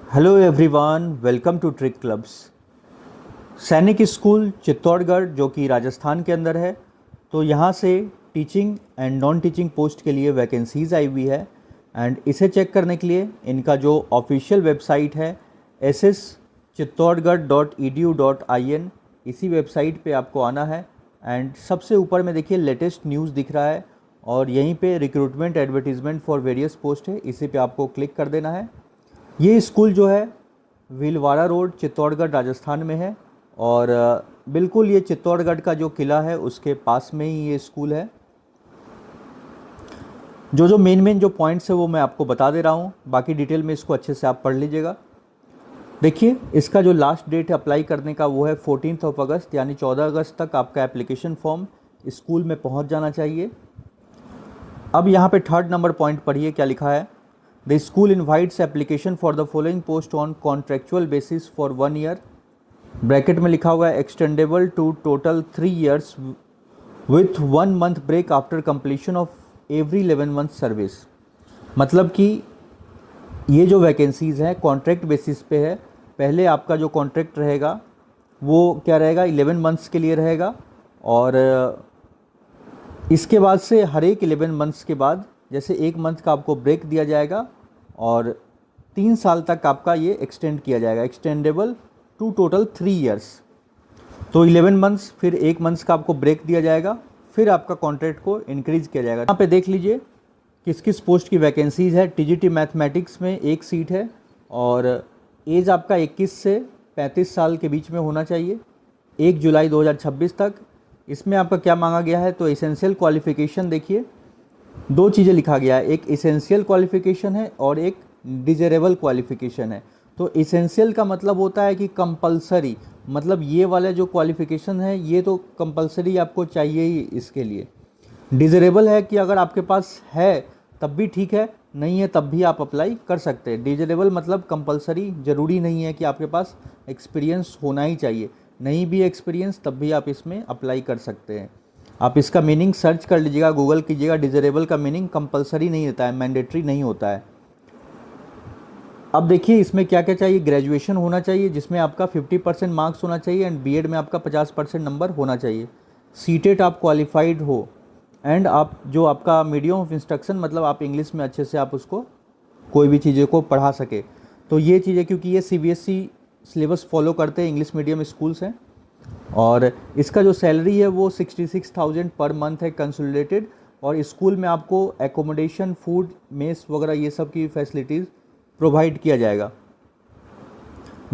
Hello everyone, welcome to trick clubs. सैनिक school Chittorgarh जो कि राजस्थान के अंदर है, तो यहाँ से teaching and non teaching post के लिए वैकेंसीज़ आई हुई है। एंड इसे चेक करने के लिए इनका जो ऑफिशियल वेबसाइट है sschittaugarh.edu.in, इसी वेबसाइट पे आपको आना है। एंड सबसे ऊपर में देखिए लेटेस्ट न्यूज़ दिख रहा है और यहीं पे recruitment advertisement for various post है, इसी पे आपको क्लिक कर देना है। ये स्कूल जो है भीलवाड़ा रोड चित्तौड़गढ़ राजस्थान में है और बिल्कुल ये चित्तौड़गढ़ का जो किला है उसके पास में ही ये स्कूल है। जो मेन जो पॉइंट्स है वो मैं आपको बता दे रहा हूँ, बाकी डिटेल में इसको अच्छे से आप पढ़ लीजिएगा। देखिए, इसका जो लास्ट डेट है अप्लाई करने का वो है 14 अगस्त, यानी 14 अगस्त तक आपका एप्लीकेशन फॉर्म स्कूल में पहुँच जाना चाहिए। अब यहाँ पे 3rd नंबर पॉइंट पढ़िए क्या लिखा है। The school invites application for the following post on contractual basis for 1 year, bracket में लिखा हुआ है extendable to total 3 years with 1 month break after completion of every 11 month service. मतलब कि ये जो वैकेंसीज़ हैं कॉन्ट्रैक्ट बेसिस पे है। पहले आपका जो कॉन्ट्रैक्ट रहेगा वो क्या रहेगा, 11 मंथ्स के लिए रहेगा और इसके बाद से हर एक 11 मंथ्स के बाद जैसे 1 मंथ का आपको ब्रेक दिया जाएगा और 3 साल तक आपका ये एक्सटेंड किया जाएगा, एक्सटेंडेबल टू टोटल 3 इयर्स। तो 11 मंथ्स फिर 1 मंथ्स का आपको ब्रेक दिया जाएगा, फिर आपका कॉन्ट्रैक्ट को इंक्रीज़ किया जाएगा। यहाँ पे देख लीजिए किस किस पोस्ट की वैकेंसीज़ है। टीजीटी मैथमेटिक्स में 1 सीट है और एज आपका 21 से 35 साल के बीच में होना चाहिए, 1 जुलाई 2026 तक। इसमें आपका क्या मांगा गया है, तो एसेंशियल क्वालिफ़िकेशन देखिए 2 चीज़ें लिखा गया है, एक इसेंशियल क्वालिफ़िकेशन है और एक डिज़ायरेबल क्वालिफ़िकेशन है। तो इसेंशियल का मतलब होता है कि कंपलसरी, मतलब ये वाला जो क्वालिफ़िकेशन है ये तो कंपलसरी आपको चाहिए ही इसके लिए। डिज़ायरेबल है कि अगर आपके पास है तब भी ठीक है, नहीं है तब भी आप अप्लाई कर सकते हैं। डिज़ायरेबल मतलब कंपलसरी, ज़रूरी नहीं है कि आपके पास एक्सपीरियंस होना ही चाहिए, नहीं भी एक्सपीरियंस तब भी आप इसमें अप्लाई कर सकते हैं। आप इसका मीनिंग सर्च कर लीजिएगा, गूगल कीजिएगा। डिज़ायरेबल का मीनिंग कंपलसरी नहीं होता है, मैंडेटरी नहीं होता है। अब देखिए इसमें क्या क्या चाहिए। ग्रेजुएशन होना चाहिए जिसमें आपका 50% मार्क्स होना चाहिए एंड बीएड में आपका 50% नंबर होना चाहिए। सीटेट आप क्वालिफाइड हो एंड आप जो आपका मीडियम ऑफ इंस्ट्रक्शन, मतलब आप इंग्लिश में अच्छे से आप उसको कोई भी चीज़ें को पढ़ा सके। तो ये चीज़ें, क्योंकि ये सीबीएसई सिलेबस फॉलो करते हैं, इंग्लिश मीडियम स्कूल्स हैं और इसका जो सैलरी है वो 66,000 पर मंथ है कंसोलिडेटेड। और स्कूल में आपको एकोमोडेशन, फूड, मेस वगैरह ये सब की फैसिलिटीज़ प्रोवाइड किया जाएगा।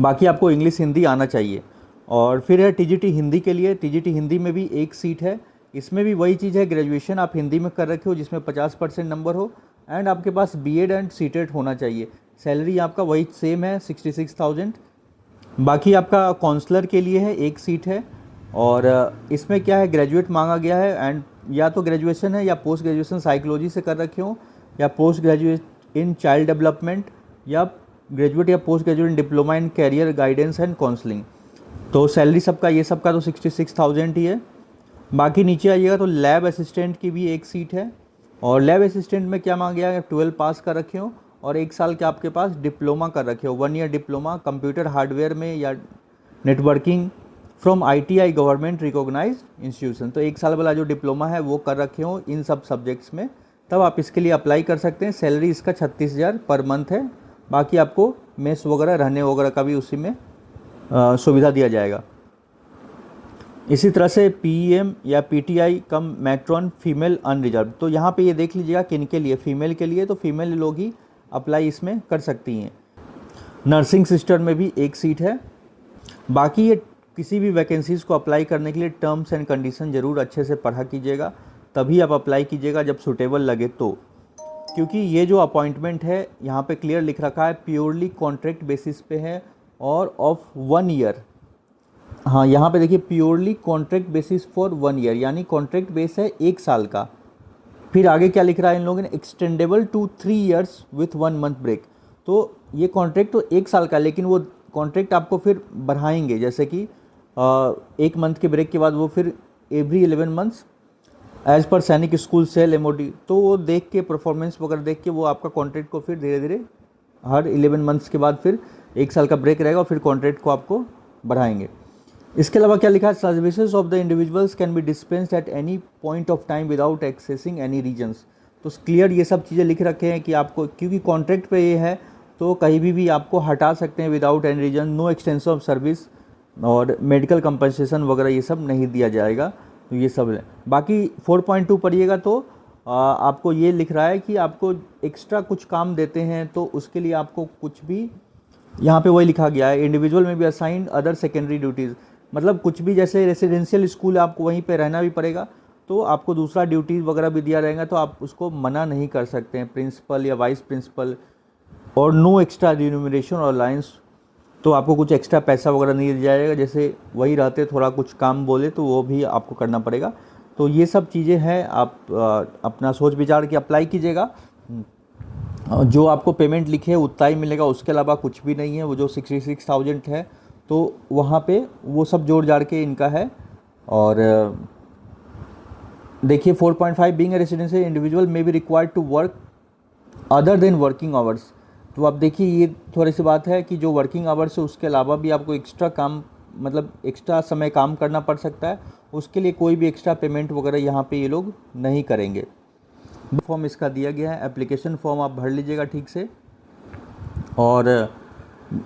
बाकी आपको इंग्लिश हिंदी आना चाहिए। और फिर है टीजीटी हिंदी के लिए। टीजीटी हिंदी में भी 1 सीट है, इसमें भी वही चीज़ है, ग्रेजुएशन आप हिंदी में कर रखे हो जिसमें 50% नंबर हो एंड आपके पास बीएड एंड सीटेट होना चाहिए। सैलरी आपका वही सेम है 66,000। बाकी आपका काउंसलर के लिए है 1 सीट है और इसमें क्या है, ग्रेजुएट मांगा गया है एंड या तो ग्रेजुएशन है या पोस्ट ग्रेजुएशन साइकोलॉजी से कर रखे हो या post graduate in child development या ग्रेजुएट या post graduate in diploma in career guidance and counselling. तो सैलरी सबका ये सबका तो 66,000 ही है। बाकी नीचे आइएगा तो लैब असिस्टेंट की भी 1 सीट है और लैब असिस्टेंट में क्या मांगा गया है, 12 पास कर रखे हो और 1 साल के आपके पास डिप्लोमा कर रखे हो, 1 ईयर डिप्लोमा कंप्यूटर हार्डवेयर में या networking from ITI government recognised institution. तो 1 साल वाला जो डिप्लोमा है वो कर रखे हो इन सब सब्जेक्ट्स में, तब आप इसके लिए अप्लाई कर सकते हैं। सैलरी इसका 36,000 पर मंथ है। बाकी आपको मेस वगैरह, रहने वगैरह का भी उसी में सुविधा दिया जाएगा। इसी तरह से पीएम या पीटीआई कम मैट्रॉन फीमेल अनरिजर्व, तो यहाँ पे ये देख लीजिएगा किन के लिए, फीमेल के लिए, तो फीमेल लोग ही अप्लाई इसमें कर सकती हैं। नर्सिंग सिस्टर में भी 1 सीट है। बाकी ये किसी भी वैकेंसीज़ को अप्लाई करने के लिए टर्म्स एंड कंडीशन ज़रूर अच्छे से पढ़ा कीजिएगा, तभी आप अप्लाई कीजिएगा जब सूटेबल लगे तो। क्योंकि ये जो अपॉइंटमेंट है यहाँ पे क्लियर लिख रखा है प्योरली कॉन्ट्रैक्ट बेसिस पे है और ऑफ 1 ईयर। हाँ, यहाँ पे देखिए purely contract basis for 1 year, यानी कॉन्ट्रैक्ट बेस है 1 साल का। फिर आगे क्या लिख रहा है इन लोगों ने, extendable to 3 years with 1 month break. तो ये कॉन्ट्रैक्ट तो 1 साल का, लेकिन वो कॉन्ट्रैक्ट आपको फिर बढ़ाएंगे, जैसे कि 1 मंथ के ब्रेक के बाद वो फिर एवरी 11 मंथ्स एज पर सैनिक स्कूल सेल एमओडी। तो वो देख के परफॉर्मेंस वगैरह देख के वो आपका कॉन्ट्रैक्ट को फिर धीरे धीरे हर 11 मंथ्स के बाद फिर 1 साल का ब्रेक रहेगा और फिर कॉन्ट्रैक्ट को आपको बढ़ाएंगे। इसके अलावा क्या लिखा है, services of the individuals can be dispensed at any point of time without accessing any reasons. तो क्लियर ये सब चीज़ें लिख रखे हैं कि आपको, क्योंकि कॉन्ट्रैक्ट पे ये है तो कहीं भी आपको हटा सकते हैं without any reason, no extension of service और मेडिकल कंपनसेशन वगैरह ये सब नहीं दिया जाएगा। तो ये सब है। बाकी 4.2 पढ़िएगा तो आपको ये लिख रहा है कि आपको एक्स्ट्रा कुछ काम देते हैं तो उसके लिए आपको कुछ भी यहाँ पे वही लिखा गया है, इंडिविजुअल में भी असाइंड अदर सेकेंडरी ड्यूटीज़, मतलब कुछ भी जैसे रेसिडेंशियल स्कूल आपको वहीं पे रहना भी पड़ेगा तो आपको दूसरा ड्यूटीज़ वगैरह भी दिया रहेगा तो आप उसको मना नहीं कर सकते हैं, प्रिंसिपल या वाइस प्रिंसिपल। और नो एक्स्ट्रा रिन्यूमरेशन और अलायंस, तो आपको कुछ एक्स्ट्रा पैसा वगैरह नहीं दिया जाएगा, जैसे वही रहते थोड़ा कुछ काम बोले तो वो भी आपको करना पड़ेगा। तो ये सब चीज़ें हैं, आप अपना सोच विचार के अप्लाई कीजिएगा। जो आपको पेमेंट लिखे है उतना ही मिलेगा, उसके अलावा कुछ भी नहीं है। वो जो 66,000 है तो वहाँ पे वो सब जोड़ जाड़ के इनका है। और देखिए 4.5 being a residential individual may be required to work other than working hours. तो आप देखिए ये थोड़ी सी बात है कि जो वर्किंग आवर्स है उसके अलावा भी आपको एक्स्ट्रा काम, मतलब एक्स्ट्रा समय काम करना पड़ सकता है, उसके लिए कोई भी एक्स्ट्रा पेमेंट वगैरह यहाँ पे ये लोग नहीं करेंगे। फॉर्म इसका दिया गया है, एप्लीकेशन फॉर्म आप भर लीजिएगा ठीक से, और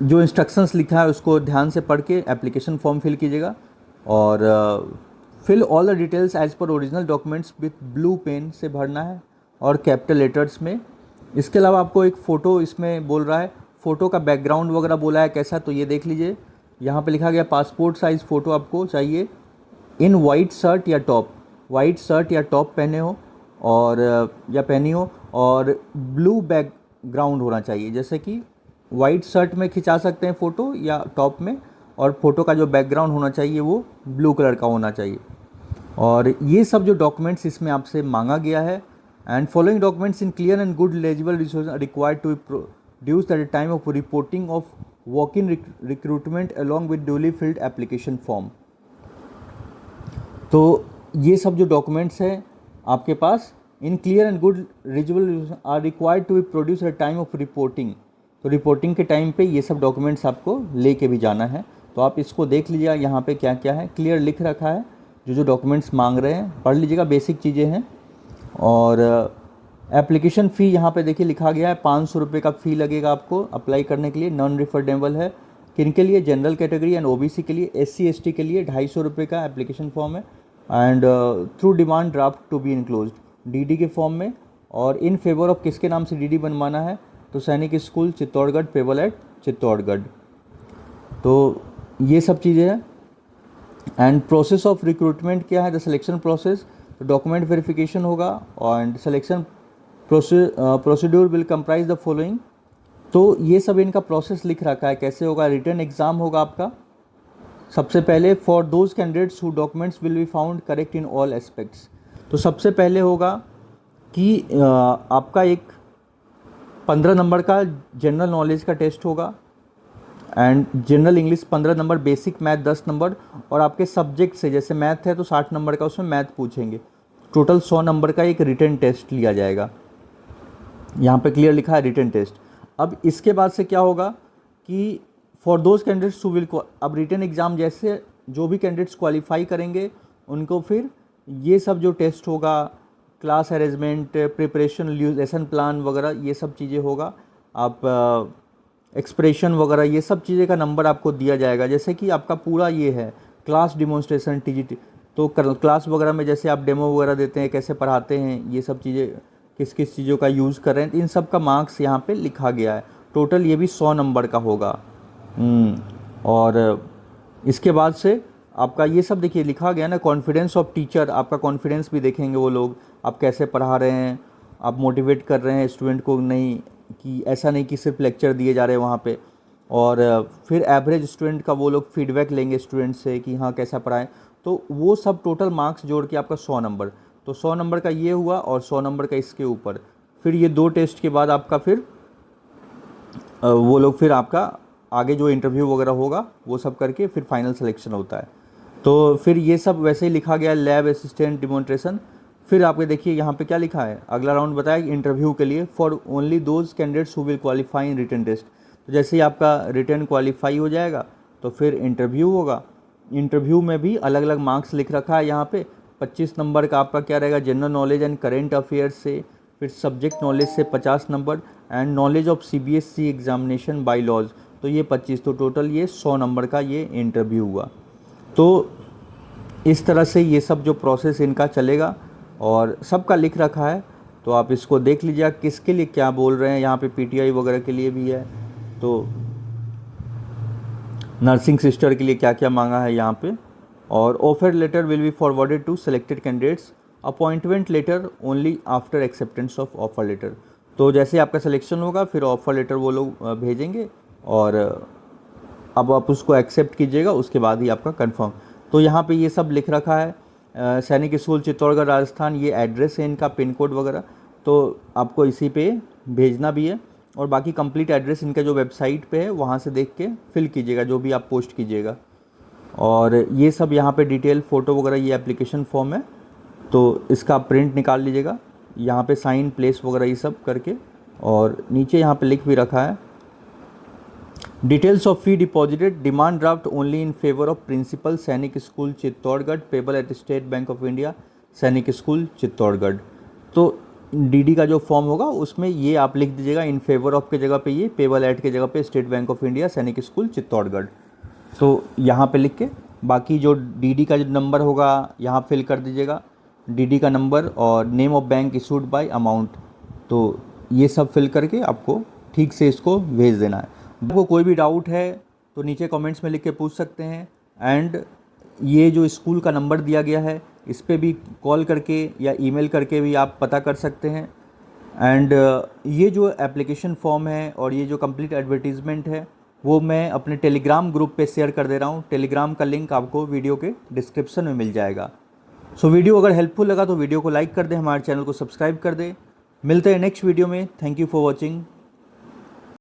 जो इंस्ट्रक्शंस लिखा है उसको ध्यान से पढ़ के एप्लीकेशन फॉर्म फिल कीजिएगा। और fill all the details as per original documents with blue pen से भरना है और कैपिटल लेटर्स में। इसके अलावा आपको एक फ़ोटो इसमें बोल रहा है, फ़ोटो का बैकग्राउंड वगैरह बोला है कैसा, तो ये देख लीजिए। यहाँ पे लिखा गया पासपोर्ट साइज़ फ़ोटो आपको चाहिए इन वाइट शर्ट या टॉप, वाइट शर्ट या टॉप पहने हो और या पहनी हो, और ब्लू बैकग्राउंड होना चाहिए, जैसे कि वाइट शर्ट में खिंचा सकते हैं फ़ोटो या टॉप में, और फ़ोटो का जो बैकग्राउंड होना चाहिए वो ब्लू कलर का होना चाहिए। और ये सब जो डॉक्यूमेंट्स इसमें आपसे मांगा गया है। And following documents in clear and good legible required to produce at the time of reporting of walk in recruitment along with duly filled application form. तो ये सब जो डॉक्यूमेंट्स हैं आपके पास in clear and good legible are required to be produce at time of reporting. तो reporting के time पे ये सब डॉक्यूमेंट्स आपको लेके भी जाना है। तो आप इसको देख लीजिएगा यहाँ पे क्या क्या है, क्लियर लिख रखा है, जो जो डॉक्यूमेंट्स मांग रहे हैं पढ़ लीजिएगा, बेसिक चीज़ें हैं। और एप्लीकेशन फ़ी यहाँ पे देखिए लिखा गया है 500 रुपये का फ़ी लगेगा आपको अप्लाई करने के लिए, नॉन रिफंडेबल है। किन के लिए, जनरल कैटेगरी एंड ओबीसी के लिए, SC ST के लिए 250 रुपये का एप्लीकेशन फॉर्म है। And through demand draft to be enclosed DD के फॉर्म में। और इन फेवर ऑफ किसके नाम से DD बनवाना है, तो सैनिक school Chittorgarh, payable eight Chittorgarh. तो ये सब चीज़ें हैं। एंड प्रोसेस ऑफ रिक्रूटमेंट क्या है, द सिलेक्शन प्रोसेस, तो डॉक्यूमेंट वेरिफिकेशन होगा and selection procedure will comprise the following. तो ये सब इनका प्रोसेस लिख रखा है कैसे होगा। रिटन एग्ज़ाम होगा आपका सबसे पहले, for those candidates who documents will be found correct in all aspects. तो सबसे पहले होगा कि आपका एक 15 नंबर का जनरल नॉलेज का टेस्ट होगा and general English 15 number, basic math 10 number, और आपके सब्जेक्ट से जैसे मैथ है तो 60 नंबर का उसमें मैथ पूछेंगे। टोटल 100 नंबर का एक रिटन टेस्ट लिया जाएगा। यहाँ पे क्लियर लिखा है रिटन टेस्ट। अब इसके बाद से क्या होगा कि for those candidates who will, अब रिटन एग्ज़ाम जैसे जो भी कैंडिडेट्स क्वालिफाई करेंगे उनको फिर ये सब जो टेस्ट होगा, class arrangement, preparation, lesson plan वगैरह ये सब चीज़ें होगा। आप एक्सप्रेशन वगैरह ये सब चीज़ें का नंबर आपको दिया जाएगा। जैसे कि आपका पूरा ये है क्लास डिमॉन्स्ट्रेशन TGT, तो क्लास वगैरह में जैसे आप डेमो वगैरह देते हैं, कैसे पढ़ाते हैं, ये सब चीज़ें किस किस चीज़ों का यूज़ कर रहे हैं, इन सब का मार्क्स यहाँ पे लिखा गया है। टोटल ये भी 100 नंबर का होगा। और इसके बाद से आपका ये सब देखिए लिखा गया ना, कॉन्फिडेंस ऑफ टीचर, आपका कॉन्फिडेंस भी देखेंगे वो लोग, आप कैसे पढ़ा रहे हैं, आप मोटिवेट कर रहे हैं स्टूडेंट को, नहीं कि ऐसा नहीं कि सिर्फ लेक्चर दिए जा रहे हैं वहाँ पे। और फिर एवरेज स्टूडेंट का वो लोग फीडबैक लेंगे स्टूडेंट से कि हाँ कैसा पढ़ाएं। तो वो सब टोटल मार्क्स जोड़ के आपका 100 नंबर, तो 100 नंबर का ये हुआ और 100 नंबर का इसके ऊपर। फिर ये 2 टेस्ट के बाद आपका फिर वो लोग फिर आपका आगे जो इंटरव्यू वगैरह होगा वो सब करके फिर फाइनल सिलेक्शन होता है। तो फिर ये सब वैसे ही लिखा गया, लैब असिस्टेंट डिमॉन्स्ट्रेशन। फिर आपके देखिए यहाँ पे क्या लिखा है, अगला राउंड बताया इंटरव्यू के लिए, for only those candidates who will qualify in written test. तो जैसे ही आपका रिटर्न क्वालिफाई हो जाएगा तो फिर इंटरव्यू होगा। इंटरव्यू में भी अलग अलग मार्क्स लिख रखा है यहाँ पे। 25 नंबर का आपका क्या रहेगा, general knowledge and current affairs से, फिर सब्जेक्ट नॉलेज से 50 नंबर, and knowledge of CBSE examination by laws, तो ये 25, तो टोटल ये 100 नंबर का ये इंटरव्यू हुआ। तो इस तरह से ये सब जो प्रोसेस इनका चलेगा और सबका लिख रखा है, तो आप इसको देख लीजिए किसके लिए क्या बोल रहे हैं। यहाँ पे PTI वगैरह के लिए भी है, तो नर्सिंग सिस्टर के लिए क्या क्या मांगा है यहाँ पे। और offer letter will be forwarded to selected candidates, appointment letter only after acceptance of offer letter. तो जैसे आपका सिलेक्शन होगा फिर ऑफर लेटर वो लोग भेजेंगे और अब आप उसको एक्सेप्ट कीजिएगा, उसके बाद ही आपका कंफर्म। तो यहाँ पे ये सब लिख रखा है, सैनिक स्कूल चित्तौड़गढ़ राजस्थान, ये एड्रेस है इनका, पिन कोड वगैरह, तो आपको इसी पे भेजना भी है। और बाकी कंप्लीट एड्रेस इनका जो वेबसाइट पे है वहाँ से देख के फिल कीजिएगा जो भी आप पोस्ट कीजिएगा। और ये सब यहाँ पे डिटेल फ़ोटो वगैरह, ये एप्लीकेशन फॉर्म है, तो इसका प्रिंट निकाल लीजिएगा, यहाँ पे साइन प्लेस वगैरह ये सब करके। और नीचे यहाँ पे लिख भी रखा है, details of fee deposited, demand draft only in favour of principal Sainik school Chittorgarh, payable at State Bank of India Sainik school Chittorgarh. तो DD का जो फॉर्म होगा उसमें ये आप लिख दीजिएगा, इन फेवर ऑफ के जगह पे ये, पेबल एट के जगह पे state Bank of India Sainik school Chittorgarh. तो यहाँ पे लिख के बाकी जो DD का जो नंबर होगा यहाँ फिल कर दीजिएगा, DD का नंबर और name of bank issued by amount, तो ये सब फिल करके आपको ठीक से इसको भेज देना है। आपको कोई भी डाउट है तो नीचे कमेंट्स में लिख के पूछ सकते हैं। एंड ये जो स्कूल का नंबर दिया गया है इस पे भी कॉल करके या ईमेल करके भी आप पता कर सकते हैं। एंड ये जो एप्लीकेशन फॉर्म है और ये जो कंप्लीट एडवर्टीज़मेंट है वो मैं अपने टेलीग्राम ग्रुप पे शेयर कर दे रहा हूँ। टेलीग्राम का लिंक आपको वीडियो के डिस्क्रिप्शन में मिल जाएगा। सो वीडियो अगर हेल्पफुल लगा तो वीडियो को लाइक कर दें, हमारे चैनल को सब्सक्राइब कर दें। मिलते हैं नेक्स्ट वीडियो में। Thank you for watching.